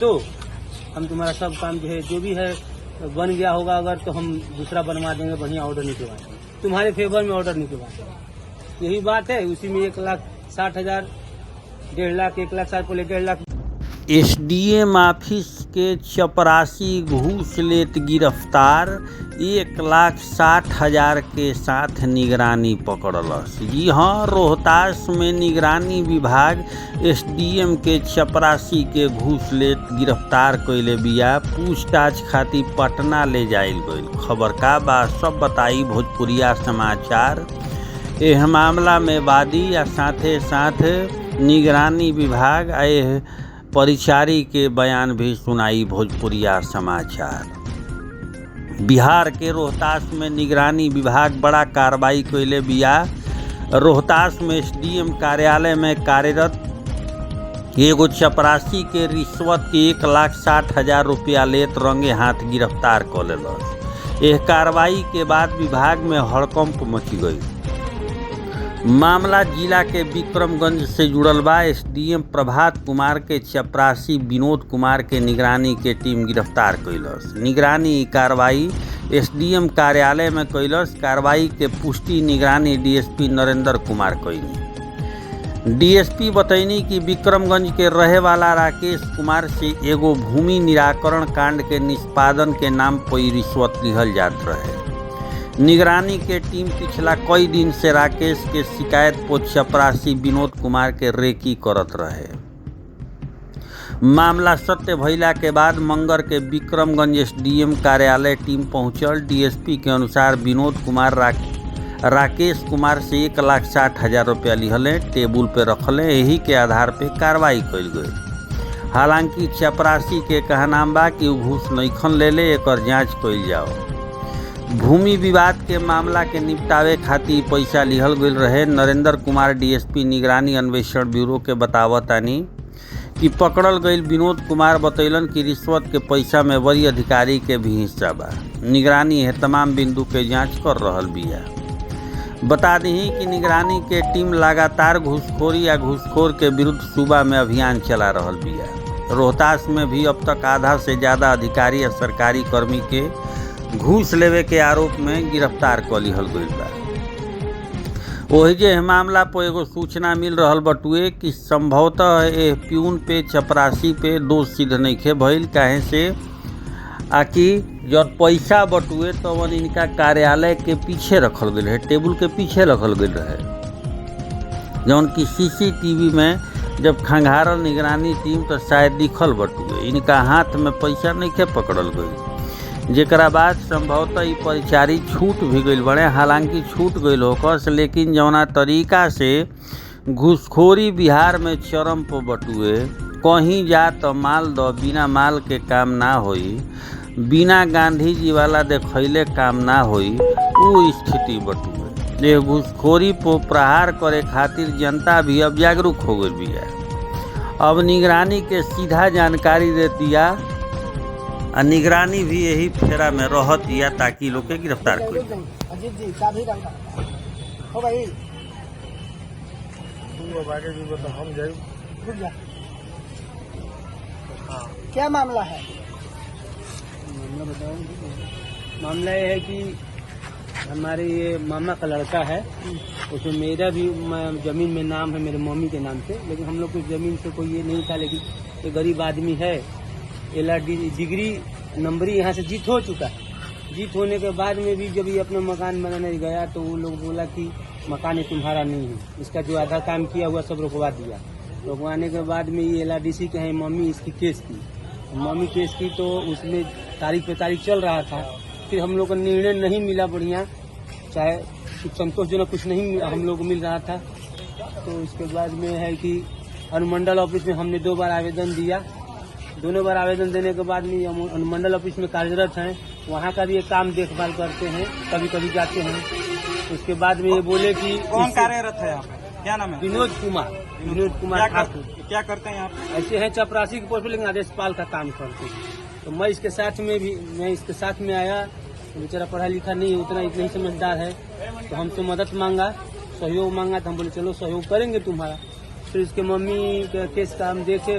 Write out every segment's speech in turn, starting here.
तो हम तुम्हारा सब काम जो है जो भी है बन गया होगा, अगर तो हम दूसरा बनवा देंगे, बढ़िया ऑर्डर निकलवाएंगे, तुम्हारे फेवर में ऑर्डर निकलवाएंगे। यही बात है। उसी में 1,60,000, 1.5 लाख, 1,60,000 बोले 1.5 लाख। एसडीएम ऑफिस के चपरासी घूस लेत गिरफ्तार, 1,60,000 के साथ निगरानी पकड़लस। जी हाँ, रोहतास में निगरानी विभाग एसडीएम के चपरासी के घूस लेत गिरफ्तार कइले बिया। पूछताछ खातिर पटना ले जाइल गइल। खबर का बा सब बताई भोजपुरिया समाचार। एह मामला में वादी या साथे साथ निगरानी विभाग आए परिचारी के बयान भी सुनाई भोजपुरिया समाचार। बिहार के रोहतास में निगरानी विभाग बड़ा कार्रवाई कइले बिया। रोहतास में एसडीएम कार्यालय में कार्यरत एगो चपरासी के रिश्वत के 1,60,000 रुपया लेत रंगे हाथ गिरफ्तार कर लेलस। एह कार्रवाई के बाद विभाग में हड़कंप मच गई। मामला जिला के विक्रमगंज से जुड़ल बा। एसडीएम प्रभात कुमार के चपरासी विनोद कुमार के निगरानी के टीम गिरफ्तार कइलस। निगरानी कार्रवाई एसडीएम कार्यालय में कइलस। कार्रवाई के पुष्टि निगरानी डीएसपी नरेंद्र कुमार कइनी। डीएसपी बतैनी कि विक्रमगंज के रहे वाला राकेश कुमार से एगो भूमि निराकरण कांड के निष्पादन के नाम पर रिश्वत लिहल जात रहे। निगरानी के टीम पिछला कई दिन से राकेश के शिकायत पर चपरासी विनोद कुमार के रेकी करत रहे। मामला सत्य भइला के बाद मंगर के विक्रमगंज एसडीएम कार्यालय टीम पहुंचल। डीएसपी के अनुसार विनोद कुमार राकेश कुमार से 1,60,000 रुपया लिहले, टेबुल पे रखले। यही के आधार पे कार्रवाई कइल गई। हालांकि चपरासी के कहना बा कि घूस नइखन लेले, एकर जांच कइल जाओ। भूमि विवाद के मामला के निपटावे खातिर पैसा लिहल गइल रहे। नरेंद्र कुमार डीएसपी निगरानी अन्वेषण ब्यूरो के बतावतानी कि पकड़ल गइल विनोद कुमार बतैलन कि रिश्वत के पैसा में वरीय अधिकारी के भी हिस्सा बा। निगरानी है तमाम बिंदु के जांच कर रहल बिया। बता दी कि निगरानी के टीम लगातार घूसखोरी या घूसखोर के विरुद्ध सूबा में अभियान चला रहल बिया। रोहतास में भी अब तक आधा से ज़्यादा अधिकारी या सरकारी कर्मी के घूस लेवे के आरोप में गिरफ्तार कर लिहल गइल बा। ओही जे मामला पर एगो सूचना मिल रहल बटुए कि संभवतः एह प्यून पे चपरासी पे दोष सिद्ध नइखे भइल। काहे से आकि जब पैसा बटुए तो वन इनका कार्यालय के पीछे रखल गइल है, टेबुल के पीछे रखल गइल रहे। जौन की सीसीटीवी में जब खंगारल निगरानी टीम तो शायद दिखल बटुए। इनका हाथ में पैसा नइखे पकड़ल गइल, जेकरा बाद संभवतः ई परिचारी छूट भी गइल बड़े। हालांकि छूट गइल होकस, लेकिन जौना तरीका से घूसखोरी बिहार में चरम पर बटुए, कहीं जा तो माल दो, बिना माल के काम ना होई, बिना गांधी जी वाला देखैले काम ना होई, उ स्थिति बटुए। ये घूसखोरी पर प्रहार करे खातिर जनता भी अब जागरूक हो गइल बिया। अब निगरानी के सीधा जानकारी दे दिया और निगरानी भी यही फेरा में रहत या ताकि लोग के गिरफ्तार कर। अजीत जी चाबी हो भाई हम जाए। क्या मामला है? मामला बताओ। मामला ये है कि हमारे ये मामा का लड़का है, उसमें मेरा भी जमीन में नाम है मेरे मम्मी के नाम से, लेकिन हम लोग को जमीन से कोई ये नहीं था। लेकिन ये गरीब आदमी है, LRD डिग्री नंबरी यहाँ से जीत हो चुका है। जीत होने के बाद में भी जब ये अपना मकान बनाने गया तो वो लोग बोला कि मकान ये तुम्हारा नहीं है, इसका जो आधा काम किया हुआ सब रुकवा दिया। रुकवाने के बाद में ये LRDC के हैं मम्मी इसकी केस की। मम्मी केस की तो उसमें तारीख पे तारीख चल रहा था। फिर हम लोग को निर्णय नहीं मिला बढ़िया, चाहे कुछ संतोषजनक कुछ नहीं हम लोग को मिल रहा था। तो इसके बाद में है कि अनुमंडल ऑफिस में हमने 2 बार आवेदन दिया। दोनों बार आवेदन देने के बाद में हम अनुमंडल ऑफिस में कार्यरत हैं, वहाँ का भी एक काम देखभाल करते हैं, कभी कभी जाते हैं। उसके बाद में ये बोले कि कौन कार्यरत है यहाँ पे? क्या नाम है? विनोद कुमार ठाकुर। क्या करते हैं यहाँ पे? ऐसे हैं चपरासी के पोस्ट पे, लेकिन आदेशपाल का काम करते हैं। तो मैं इसके साथ में आया। तो बेचारा पढ़ा लिखा नहीं, उतना इतना ही समझदार है। तो हमसे मदद मांगा, सहयोग मांगा, तो हम बोले चलो सहयोग करेंगे तुम्हारा। फिर इसके मम्मी का केस का हम देखे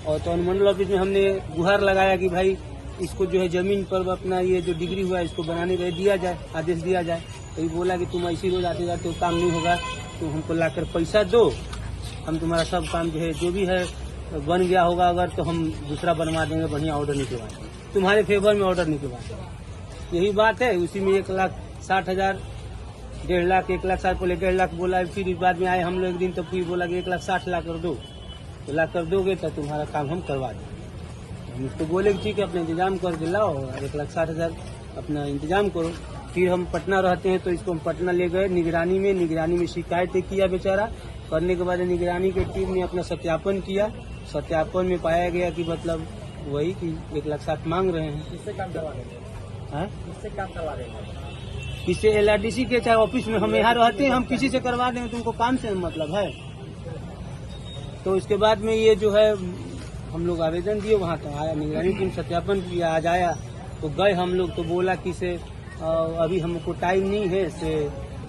और तो अनुमंडल ऑफिस में हमने गुहार लगाया कि भाई इसको जो है जमीन पर अपना ये जो डिग्री हुआ है इसको बनाने का दिया जाए, आदेश दिया जाए। तो ये बोला कि तुम ऐसी रोज आते जाते हो, काम नहीं होगा, तो हमको लाकर पैसा दो, हम तुम्हारा सब काम जो है जो भी है बन गया होगा अगर तो हम दूसरा बनवा देंगे, बढ़िया ऑर्डर निकलवा देंगे, तुम्हारे फेवर में ऑर्डर निकलवा देंगे। यही बात है। उसी में 1,60,000, 1.5 लाख, 1 लाख 60 पहले 1.5 लाख बोला, फिर इस बाद में आए हम लोग एक दिन, तो फिर बोला कि 1,60,000 ला कर दो, तो ला कर दोगे तो तुम्हारा काम हम करवा देंगे। हम उसको बोले कि ठीक है अपना इंतजाम कर के लाओ, 1,60,000 अपना इंतजाम करो। फिर हम पटना रहते हैं तो इसको हम पटना ले गए निगरानी में शिकायतें किया बेचारा। करने के बाद निगरानी की टीम ने अपना सत्यापन किया। सत्यापन में पाया गया कि मतलब वही कि 1,60,000 मांग रहे हैं। किससे काम करवा देंगे? किससे काम करवा देंगे? किसी LRDC के चाहे ऑफिस में, हम यहाँ रहते हैं, हम किसी से करवा देंगे, तुमको काम से मतलब है। तो इसके बाद में ये जो है हम लोग आवेदन दिए, वहाँ तो आया निगरानी टीम, सत्यापन किया, आज आया तो गए हम लोग, तो बोला कि से अभी हमको टाइम नहीं है, से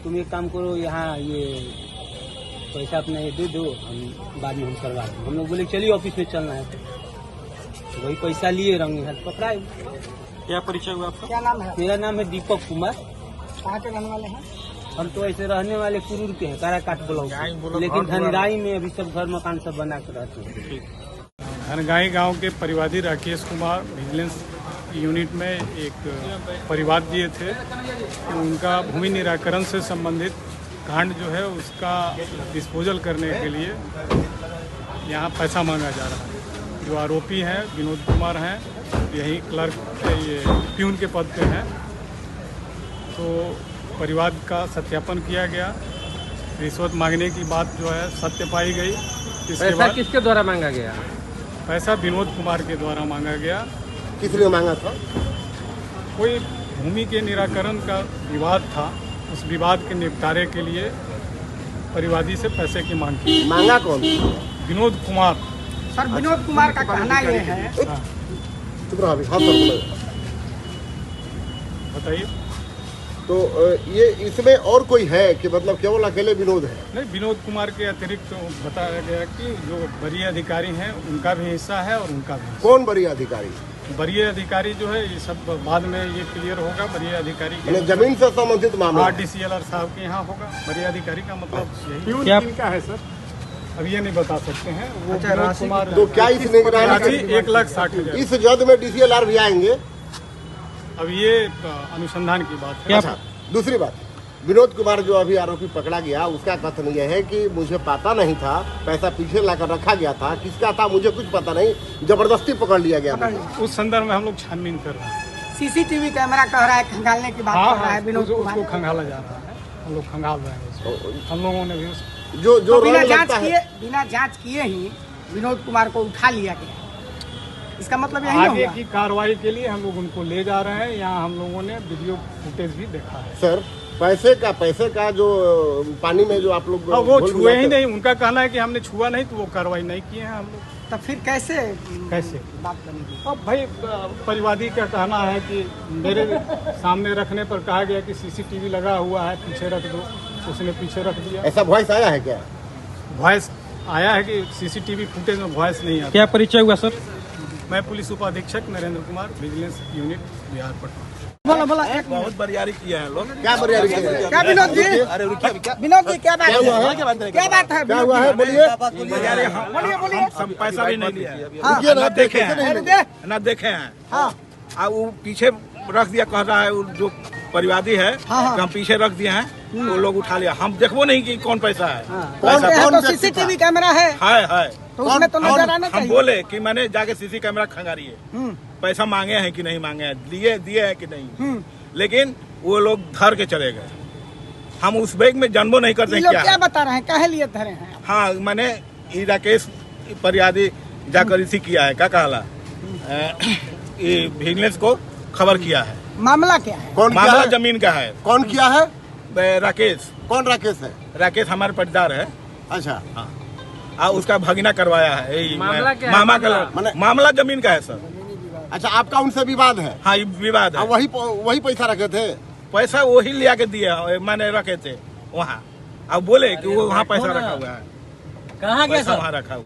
तुम एक काम करो, यहाँ ये पैसा अपना ये दे दो, हम बाद में हम करवा दें। हम लोग बोले चलिए ऑफिस में चलना है, तो वही पैसा लिए रंगे हाथ पकड़ाए। क्या परिचय हुआ आपका? क्या नाम है? मेरा नाम है दीपक कुमार। कहाँ के रहने वाले हैं? हम तो ऐसे रहने वाले कुरूर के हैं, काराकाट ब्लॉक, लेकिन धनराई में अभी सब घर मकान सब बना कर रहते हैं। धनगाई गांव के परिवादी राकेश कुमार विजिलेंस यूनिट में एक परिवाद दिए थे, तो उनका भूमि निराकरण से संबंधित कांड जो है उसका डिस्पोजल करने के लिए यहाँ पैसा मांगा जा रहा है। जो आरोपी हैं विनोद कुमार हैं, यही क्लर्क ये प्यून के पद पे हैं। तो परिवाद का सत्यापन किया गया, रिश्वत मांगने की बात जो है सत्य पाई गई। इसके बाद किसके द्वारा मांगा गया? पैसा विनोद कुमार के द्वारा मांगा गया। किस लिए मांगा था? कोई भूमि के निराकरण का विवाद था, उस विवाद के निपटारे के लिए परिवादी से पैसे की मांग की। मांगा कौन? विनोद कुमार। सर विनोद कुमार का कहना ये है, चुप रहो अभी। हाँ सर बताइए। तो ये इसमें और कोई है कि मतलब केवल अकेले विनोद है? नहीं, विनोद कुमार के अतिरिक्त तो बताया गया कि जो वरीय अधिकारी हैं उनका भी हिस्सा है और उनका भी। कौन वरीय अधिकारी? वरीय अधिकारी जो है ये सब बाद में ये क्लियर होगा। वरीय अधिकारी के जमीन से संबंधित मामला DCLR साहब के यहाँ होगा। वरीय अधिकारी का मतलब यही। क्या किनका है सर? अब ये नहीं बता सकते हैं। वो विनोद कुमार। तो क्या इस निगरानी 1,60,000 इस जद में DCLR भी आएंगे? अब ये अनुसंधान की बात है। अच्छा, दूसरी बात, विनोद कुमार जो अभी आरोपी पकड़ा गया, उसका कथन यह है कि मुझे पता नहीं था, पैसा पीछे लाकर रखा गया था, किसका था मुझे कुछ पता नहीं, जबरदस्ती पकड़ लिया गया मुझे। उस संदर्भ में हम लोग छानबीन कर रहे हैं। CCTV कैमरा कह रहा है खंगालने की बात कर रहा है विनोद कुमार। उसको खंगाला जा रहा है, हम लोग खंगाल रहे हैं उसको। हम लोगों ने भी जो तो बिना रंग जांच लगता है, किए, बिना जांच किए ही विनोद कुमार को उठा लिया गया। इसका मतलब यही आगे होगा। की कार्रवाई के लिए हम लोग उनको ले जा रहे हैं। यहाँ हम लोगों ने वीडियो फुटेज भी देखा है। सर पैसे का जो पानी में जो आप लोग वो छुए ही नहीं। उनका कहना है कि हमने छुआ नहीं, तो वो कार्रवाई नहीं किए हैं हम लोग। तो फिर कैसे बात बनेगी? अब भाई परिवादी का कहना है कि मेरे सामने रखने पर कहा गया कि CCTV लगा हुआ है, पीछे रख दो, उसने पीछे रख दिया। ऐसा वॉइस आया है क्या? वॉइस आया है कि CCTV फुटेज में वॉइस नहीं आता। क्या परिचय हुआ सर? मैं पुलिस उपाधीक्षक नरेंद्र कुमार, विजिलेंस यूनिट बिहार पटना। बोला बहुत बरियारी किया है लोग। क्या बरियारी किया? क्या विनोद जी? विनोद जी क्या बात है? क्या बात है? क्या हुआ है? बोलिए। बोलिए। हम पैसा भी नहीं लिया, रुकिए ना, ना देखे कैसे नहीं हैं, मिले? ना देखे हैं। हाँ अब वो पीछे रख दिया, कह रहा है वो जो परिवादी है हाँ। कि हम पीछे रख दिए हैं, वो लोग उठा लिया। हम देखो नहीं कि कौन पैसा है। कौन पैसा है? तो व्यक्ति CCTV कैमरा है, है। तो उसमें तो नजर आना हम चाहिए। बोले कि मैंने जाके CC कैमरा खंगारिए, पैसा मांगे हैं कि नहीं मांगे हैं, दिए हैं कि नहीं, लेकिन वो लोग धर के चले गए। हम उस बैग में जानबो नहीं करते ये लोग क्या क्या है। बता रहे हैं, काहे लिए धरे हैं? हाँ, मैंने राकेश परियादी जाकर इसी किया है, क्या कहला, ये विजिलेंस को खबर किया है। मामला क्या है? कौन किया मामला है? जमीन का है। कौन किया है? राकेश कौन राकेश है? राकेश हमारे पटदार है। अच्छा, उसका भगीना करवाया है। यही मामला क्या है? मामा मामला? का मामला जमीन का है सर। अच्छा, आपका उनसे विवाद है? हाँ, ये विवाद है। अब वही पैसा रखे थे? पैसा वही लिया के दिया, मैंने रखे थे वहाँ। अब बोले कि वो वहाँ पैसा रखा हुआ है, कहाँ गया पैसा सर? वहाँ रखा हुआ है।